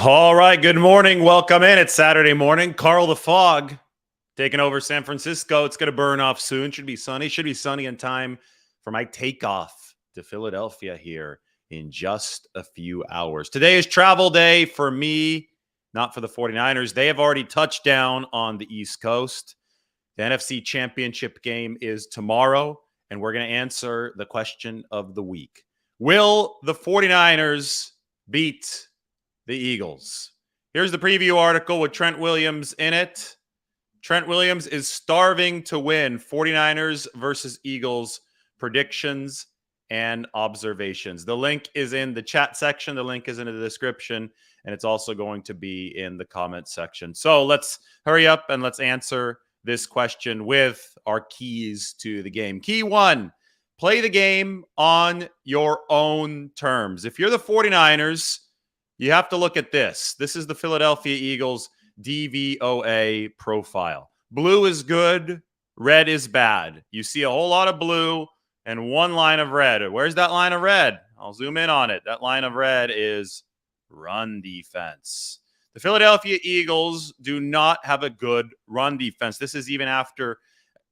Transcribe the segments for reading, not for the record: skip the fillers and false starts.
All right, good morning. Welcome in. It's Saturday morning. Carl the Fog taking over San Francisco. It's going to burn off soon. Should be sunny in time for my takeoff to Philadelphia here in just a few hours. Today is travel day for me, not for the 49ers. They have already touched down on the East Coast. The NFC Championship game is tomorrow, and we're going to answer the question of the week. Will the 49ers beat the Eagles? Here's the preview article with Trent Williams in it. Trent Williams is starving to win 49ers versus Eagles predictions and observations. The link is in the chat section. The link is in the description, and it's also going to be in the comment section. So let's hurry up and let's answer this question with our keys to the game. Key one, play the game on your own terms. If you're the 49ers, you have to look at this. This is the Philadelphia Eagles DVOA profile. Blue is good, red is bad. You see a whole lot of blue and one line of red. Where's that line of red? I'll zoom in on it. That line of red is run defense. The Philadelphia Eagles do not have a good run defense. This is even after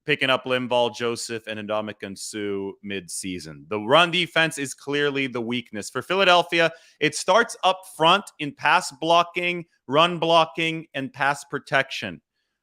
picking up Linval Joseph and Ndamukong Suh mid-season. The run defense is clearly the weakness. For Philadelphia, it starts up front in pass blocking, run blocking, and pass protection.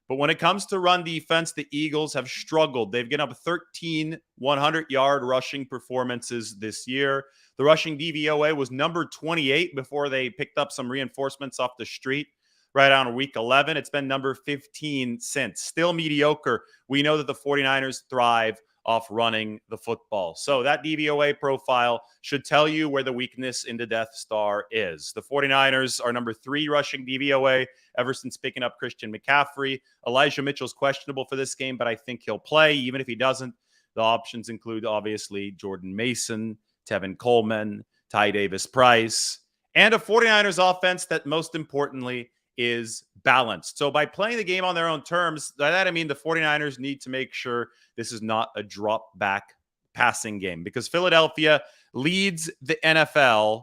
But when it comes to run defense, the Eagles have struggled. They've given up 13 100-yard rushing performances this year. The rushing DVOA was number 28 before they picked up some reinforcements off the street right on week 11. It's been number 15 since. Still mediocre. We know that the 49ers thrive off running the football. So that DVOA profile should tell you where the weakness in the Death Star is. The 49ers are number 3 rushing DVOA ever since picking up Christian McCaffrey. Elijah Mitchell's questionable for this game, but I think he'll play. Even if he doesn't, the options include, obviously, Jordan Mason, Tevin Coleman, Ty Davis-Price, and a 49ers offense that, most importantly, is balanced. So by playing the game on their own terms, by that I mean the 49ers need to make sure this is not a drop back passing game, because Philadelphia leads the NFL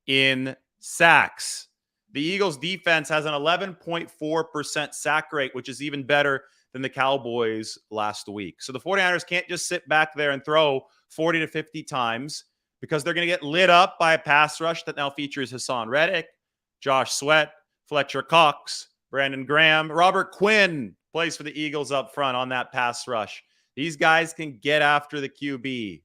in sacks. The Eagles defense has an 11.4% sack rate, which is even better than the Cowboys last week. So the 49ers can't just sit back there and throw 40 to 50 times, because they're going to get lit up by a pass rush that now features Hassan Reddick, Josh Sweat, Fletcher Cox, Brandon Graham, Robert Quinn plays for the Eagles up front on that pass rush. These guys can get after the QB.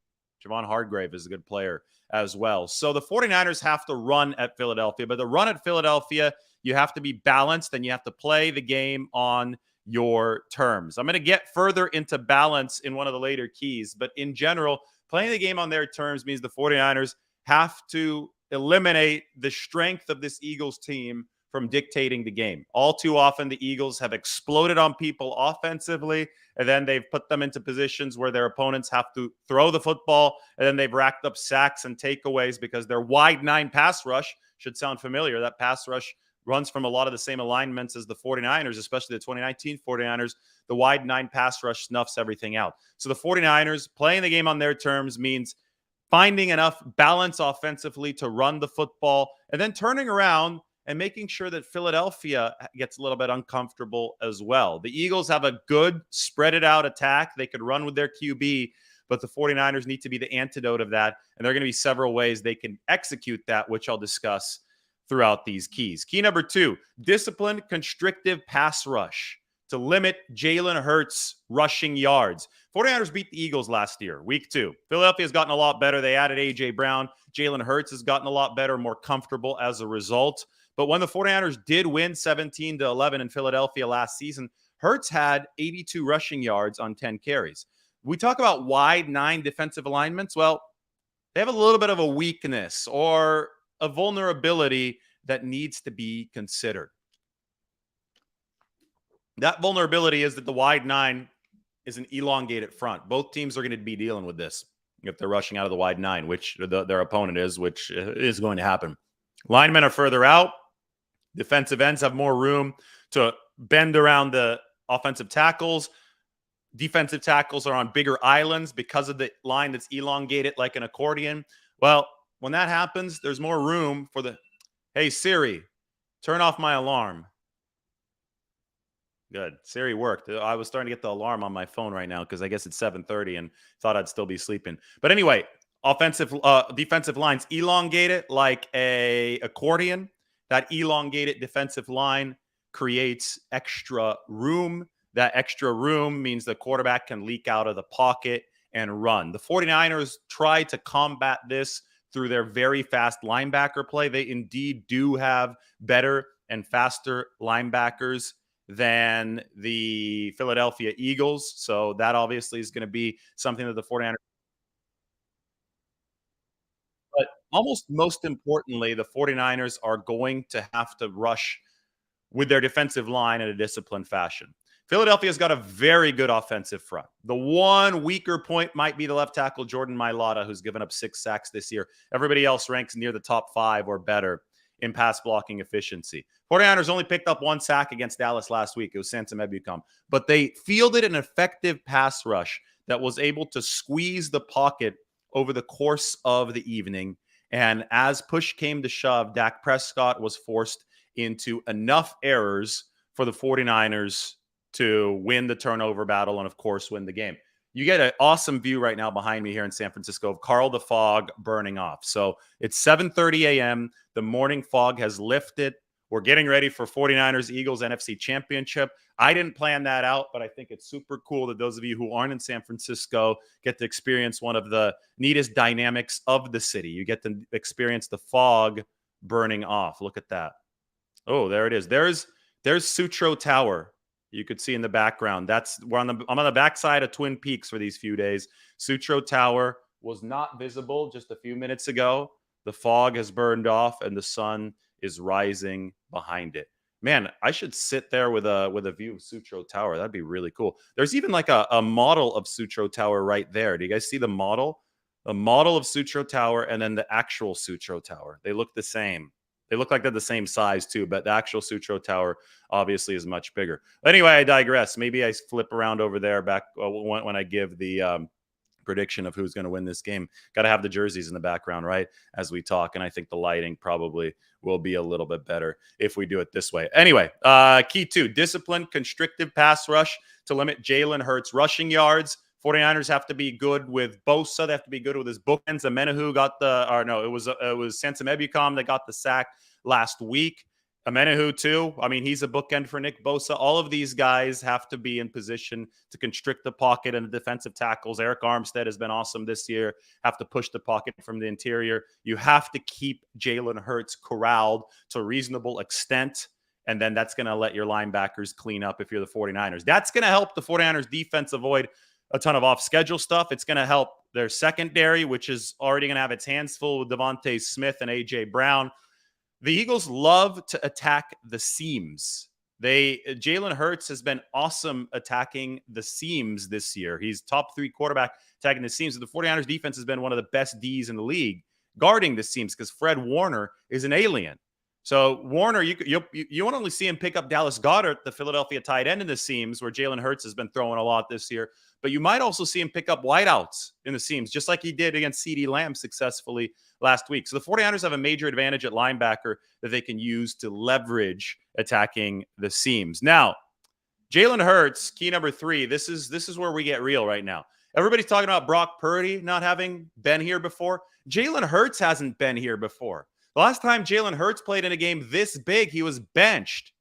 Javon Hargrave is a good player as well. So the 49ers have to run at Philadelphia, but the run at Philadelphia, you have to be balanced and you have to play the game on your terms. I'm going to get further into balance in one of the later keys, but in general, playing the game on their terms means the 49ers have to eliminate the strength of this Eagles team from dictating the game. All too often, the Eagles have exploded on people offensively, and then they've put them into positions where their opponents have to throw the football, and then they've racked up sacks and takeaways because their wide 9 pass rush should sound familiar. That pass rush runs from a lot of the same alignments as the 49ers, especially the 2019 49ers. The wide 9 pass rush snuffs everything out. So the 49ers playing the game on their terms means finding enough balance offensively to run the football, and then turning around and making sure that Philadelphia gets a little bit uncomfortable as well. The Eagles have a good spread it out attack. They could run with their QB, but the 49ers need to be the antidote of that. And there are going to be several ways they can execute that, which I'll discuss throughout these keys. Key number 2, disciplined, constrictive pass rush to limit Jalen Hurts' rushing yards. 49ers beat the Eagles last year, week 2. Philadelphia has gotten a lot better. They added A.J. Brown. Jalen Hurts has gotten a lot better, more comfortable as a result. But when the 49ers did win 17-11 in Philadelphia last season, Hurts had 82 rushing yards on 10 carries. We talk about wide 9 defensive alignments. Well, they have a little bit of a weakness or a vulnerability that needs to be considered. That vulnerability is that the wide 9 is an elongated front. Both teams are going to be dealing with this if they're rushing out of the wide 9, which their opponent is, which is going to happen. Linemen are further out. Defensive ends have more room to bend around the offensive tackles. Defensive tackles are on bigger islands because of the line that's elongated like an accordion. Well, when that happens, there's more room for the, hey, Siri, Turn off my alarm. Good. Siri worked. I was starting to get the alarm on my phone right now because I guess it's 7:30 and thought I'd still be sleeping. But anyway, defensive lines elongated like a accordion. That elongated defensive line creates extra room. That extra room means the quarterback can leak out of the pocket and run. The 49ers try to combat this through their very fast linebacker play. They indeed do have better and faster linebackers than the Philadelphia Eagles. So that obviously is going to be something that the 49ers. But almost most importantly, the 49ers are going to have to rush with their defensive line in a disciplined fashion. Philadelphia's got a very good offensive front. The one weaker point might be the left tackle, Jordan Mailata, who's given up 6 sacks this year. Everybody else ranks near the top 5 or better in pass blocking efficiency. 49ers only picked up 1 sack against Dallas last week. It was Sansom Ebukam. But they fielded an effective pass rush that was able to squeeze the pocket over the course of the evening. And as push came to shove, Dak Prescott was forced into enough errors for the 49ers to win the turnover battle and, of course, win the game. You get an awesome view right now behind me here in San Francisco of Carl the Fog burning off. So it's 7:30 a.m. The morning fog has lifted. We're getting ready for 49ers Eagles NFC Championship. I didn't plan that out, but I think it's super cool that those of you who aren't in San Francisco get to experience one of the neatest dynamics of the city. You get to experience the fog burning off. Look at that. Oh, there it is. There's Sutro Tower. You could see in the background. I'm on the backside of Twin Peaks for these few days. Sutro Tower was not visible just a few minutes ago. The fog has burned off and the sun is rising behind it. Man, I should sit there with a view of Sutro Tower. That'd be really cool. There's even like a model of Sutro Tower right there. Do you guys see the model? A model of Sutro Tower and then the actual Sutro Tower. They look the same. They look like they're the same size too, but the actual Sutro Tower obviously is much bigger. Anyway, I digress. Maybe I flip around over there back when I give the prediction of who's going to win this game. Got to have the jerseys in the background, right, as we talk. And I think the lighting probably will be a little bit better if we do it this way. Anyway, key 2, disciplined, constrictive pass rush to limit Jalen Hurts' rushing yards. 49ers have to be good with Bosa. They have to be good with his bookends. Amenahu got it was Sansom Ebukam that got the sack last week. Amenahu too. I mean, he's a bookend for Nick Bosa. All of these guys have to be in position to constrict the pocket and the defensive tackles. Eric Armstead has been awesome this year. Have to push the pocket from the interior. You have to keep Jalen Hurts corralled to a reasonable extent. And then that's going to let your linebackers clean up if you're the 49ers. That's going to help the 49ers defense avoid a ton of off-schedule stuff. It's going to help their secondary, which is already going to have its hands full with Devontae Smith and A.J. Brown. The Eagles love to attack the seams. Jalen Hurts has been awesome attacking the seams this year. He's top 3 quarterback attacking the seams. So the 49ers defense has been one of the best Ds in the league guarding the seams because Fred Warner is an alien. So Warner, you won't only see him pick up Dallas Goedert, the Philadelphia tight end in the seams, where Jalen Hurts has been throwing a lot this year, but you might also see him pick up wideouts in the seams, just like he did against CeeDee Lamb successfully last week. So the 49ers have a major advantage at linebacker that they can use to leverage attacking the seams. Now, Jalen Hurts, key number 3, this is where we get real right now. Everybody's talking about Brock Purdy not having been here before. Jalen Hurts hasn't been here before. The last time Jalen Hurts played in a game this big, he was benched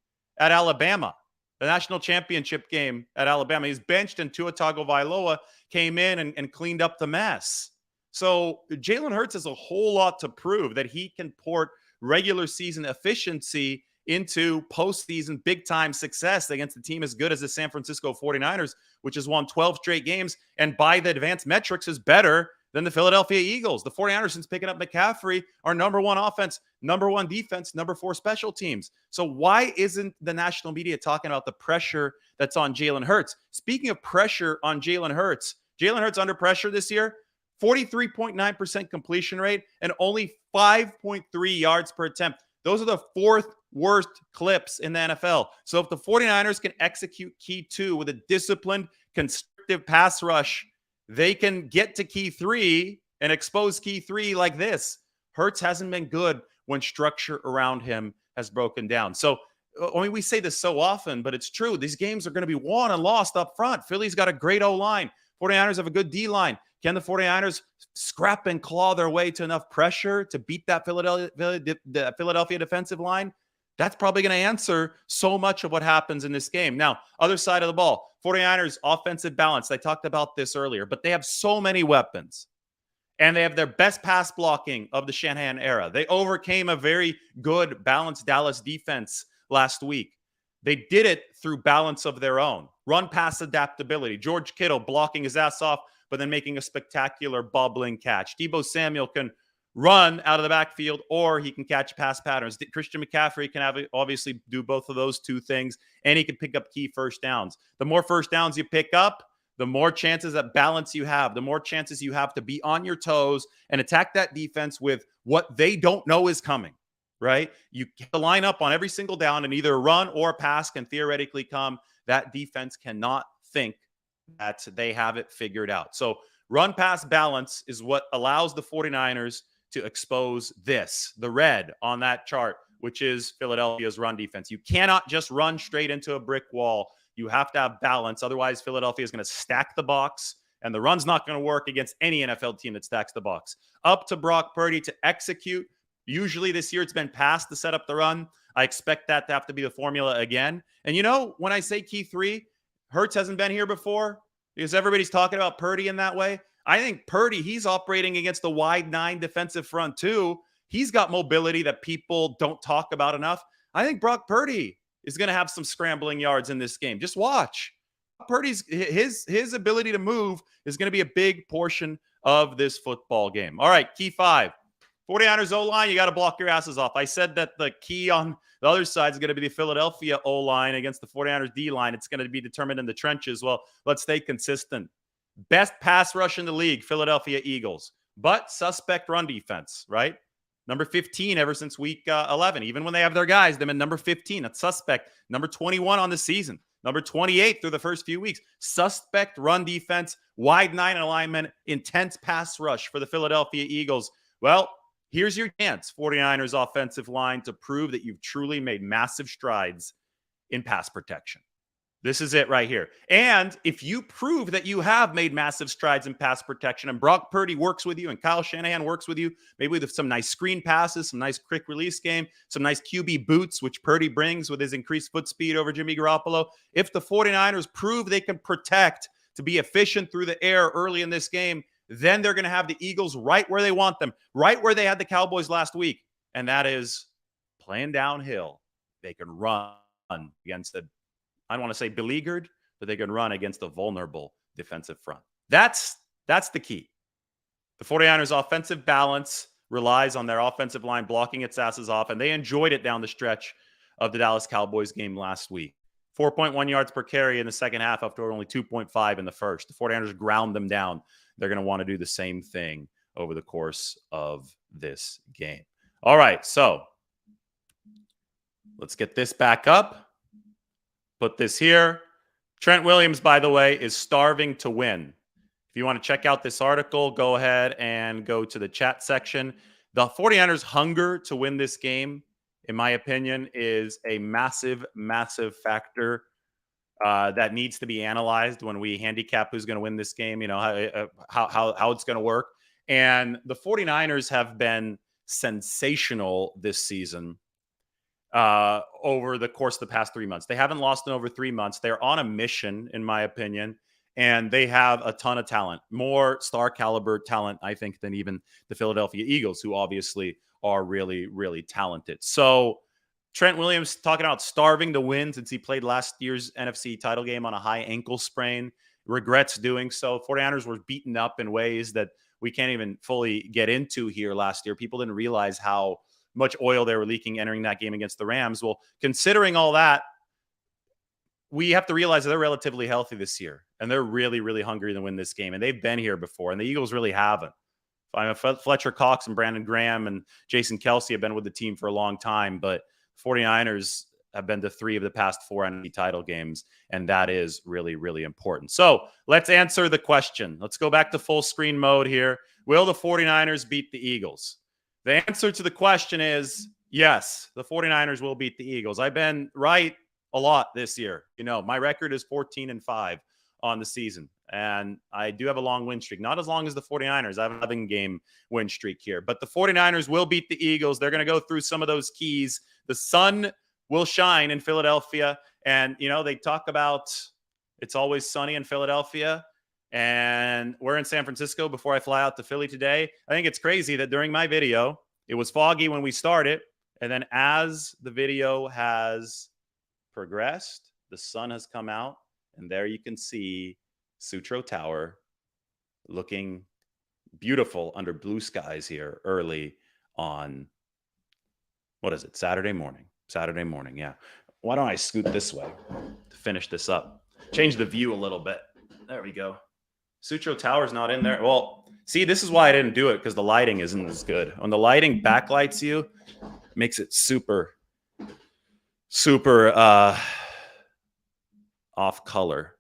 at Alabama, the national championship game at Alabama. He's benched, and Tua Tagovailoa came in and cleaned up the mess. So Jalen Hurts has a whole lot to prove that he can port regular season efficiency into postseason big-time success against a team as good as the San Francisco 49ers, which has won 12 straight games, and by the advanced metrics is better than the Philadelphia Eagles. The 49ers, since picking up McCaffrey, are number 1 offense, number 1 defense, number 4 special teams. So why isn't the national media talking about the pressure that's on Jalen Hurts? Speaking of pressure on Jalen Hurts under pressure this year, 43.9% completion rate and only 5.3 yards per attempt. Those are the 4th worst clips in the NFL. So if the 49ers can execute key 2 with a disciplined, constrictive pass rush, they can get to key 3 and expose key 3 like this. Hurts hasn't been good when structure around him has broken down. So, I mean, we say this so often, but it's true. These games are going to be won and lost up front. Philly's got a great O-line. 49ers have a good D-line. Can the 49ers scrap and claw their way to enough pressure to beat that Philadelphia defensive line? That's probably going to answer so much of what happens in this game. Now, other side of the ball, 49ers offensive balance. I talked about this earlier, but they have so many weapons. And they have their best pass blocking of the Shanahan era. They overcame a very good, balanced Dallas defense last week. They did it through balance of their own. Run pass adaptability. George Kittle blocking his ass off, but then making a spectacular bubbling catch. Deebo Samuel can run out of the backfield, or he can catch pass patterns. Christian McCaffrey can obviously do both of those two things, and he can pick up key first downs. The more first downs you pick up, the more chances that balance you have, the more chances you have to be on your toes and attack that defense with what they don't know is coming, right? You get the line up on every single down, and either a run or a pass can theoretically come. That defense cannot think that they have it figured out. So run pass balance is what allows the 49ers to expose this, the red on that chart, which is Philadelphia's run defense. You cannot just run straight into a brick wall. You have to have balance. Otherwise, Philadelphia is going to stack the box, and the run's not going to work against any NFL team that stacks the box. Up to Brock Purdy to execute. Usually this year it's been passed to set up the run. I expect that to have to be the formula again. And you know, when I say key three, Hurts hasn't been here before because everybody's talking about Purdy in that way. I think Purdy, he's operating against the wide 9 defensive front too. He's got mobility that people don't talk about enough. I think Brock Purdy is going to have some scrambling yards in this game. Just watch. Purdy's his ability to move is going to be a big portion of this football game. All right, key 5. 49ers O-line, you got to block your asses off. I said that the key on the other side is going to be the Philadelphia O-line against the 49ers D-line. It's going to be determined in the trenches. Well, let's stay consistent. Best pass rush in the league, Philadelphia Eagles. But suspect run defense, right? Number 15 ever since week 11. Even when they have their guys, them at number 15. That's suspect. Number 21 on the season. Number 28 through the first few weeks. Suspect run defense, wide 9 alignment, intense pass rush for the Philadelphia Eagles. Well, here's your chance, 49ers offensive line, to prove that you've truly made massive strides in pass protection. This is it right here. And if you prove that you have made massive strides in pass protection and Brock Purdy works with you and Kyle Shanahan works with you, maybe with some nice screen passes, some nice quick release game, some nice QB boots, which Purdy brings with his increased foot speed over Jimmy Garoppolo. If the 49ers prove they can protect to be efficient through the air early in this game, then they're going to have the Eagles right where they want them, right where they had the Cowboys last week. And that is playing downhill. They can run against the, I don't want to say beleaguered, but they can run against a vulnerable defensive front. That's the key. The 49ers offensive balance relies on their offensive line blocking its asses off, and they enjoyed it down the stretch of the Dallas Cowboys game last week. 4.1 yards per carry in the second half after only 2.5 in the first. The 49ers ground them down. They're going to want to do the same thing over the course of this game. All right, so let's get this back up. Put this here. Trent Williams, by the way, is starving to win. If you want to check out this article, go ahead and go to the chat section. The 49ers' hunger to win this game, in my opinion, is a massive, massive factor that needs to be analyzed when we handicap who's going to win this game, you know, how it's going to work. And the 49ers have been sensational this season over the course of the past 3 months. They haven't lost in over 3 months. They're on a mission, in my opinion, and they have a ton of talent, more star caliber talent, I think, than even the Philadelphia Eagles, who obviously are really, really talented. So Trent Williams talking about starving to win since he played last year's NFC title game on a high ankle sprain, regrets doing so. 49ers were beaten up in ways that we can't even fully get into here last year. People didn't realize how much oil they were leaking entering that game against the Rams. Well, considering all that, we have to realize that they're relatively healthy this year, and they're really, really hungry to win this game. And they've been here before, and the Eagles really haven't. I know Fletcher Cox and Brandon Graham and Jason Kelsey have been with the team for a long time, but 49ers have been to 3 of the past 4 NFC title games, and that is really, really important. So let's answer the question. Let's go back to full screen mode here. Will the 49ers beat the Eagles? The answer to the question is Yes, the 49ers will beat the Eagles. I've been right a lot this year. You know, my record is 14-5 on the season. And I do have a long win streak. Not as long as the 49ers. I have an 11-game win streak here. But the 49ers will beat the Eagles. They're going to go through some of those keys. The sun will shine in Philadelphia. And, you know, they talk about it's always sunny in Philadelphia. And we're in San Francisco before I fly out to Philly today. I think it's crazy that during my video, it was foggy when we started. And then as the video has progressed, the sun has come out. And there you can see Sutro Tower looking beautiful under blue skies here early on, what is it, Saturday morning. Saturday morning, yeah. Why don't I scoot this way to finish this up? Change the view a little bit. There we go. Sutro Tower's not in there. Well, see, this is why I didn't do it, because the lighting isn't as good. When the lighting backlights you, it makes it super off color.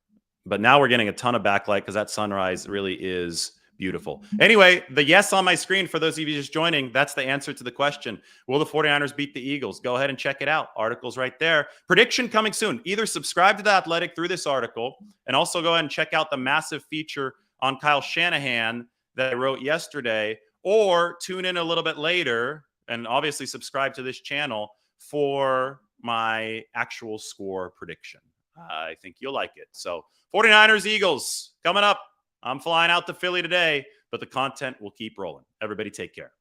But now we're getting a ton of backlight because that sunrise really is beautiful. Anyway, the yes on my screen, for those of you just joining, that's the answer to the question. Will the 49ers beat the Eagles? Go ahead and check it out. Article's right there. Prediction coming soon. Either subscribe to The Athletic through this article and also go ahead and check out the massive feature on Kyle Shanahan that I wrote yesterday, or tune in a little bit later and obviously subscribe to this channel for my actual score prediction. I think you'll like it. So 49ers, Eagles coming up. I'm flying out to Philly today, but the content will keep rolling. Everybody take care.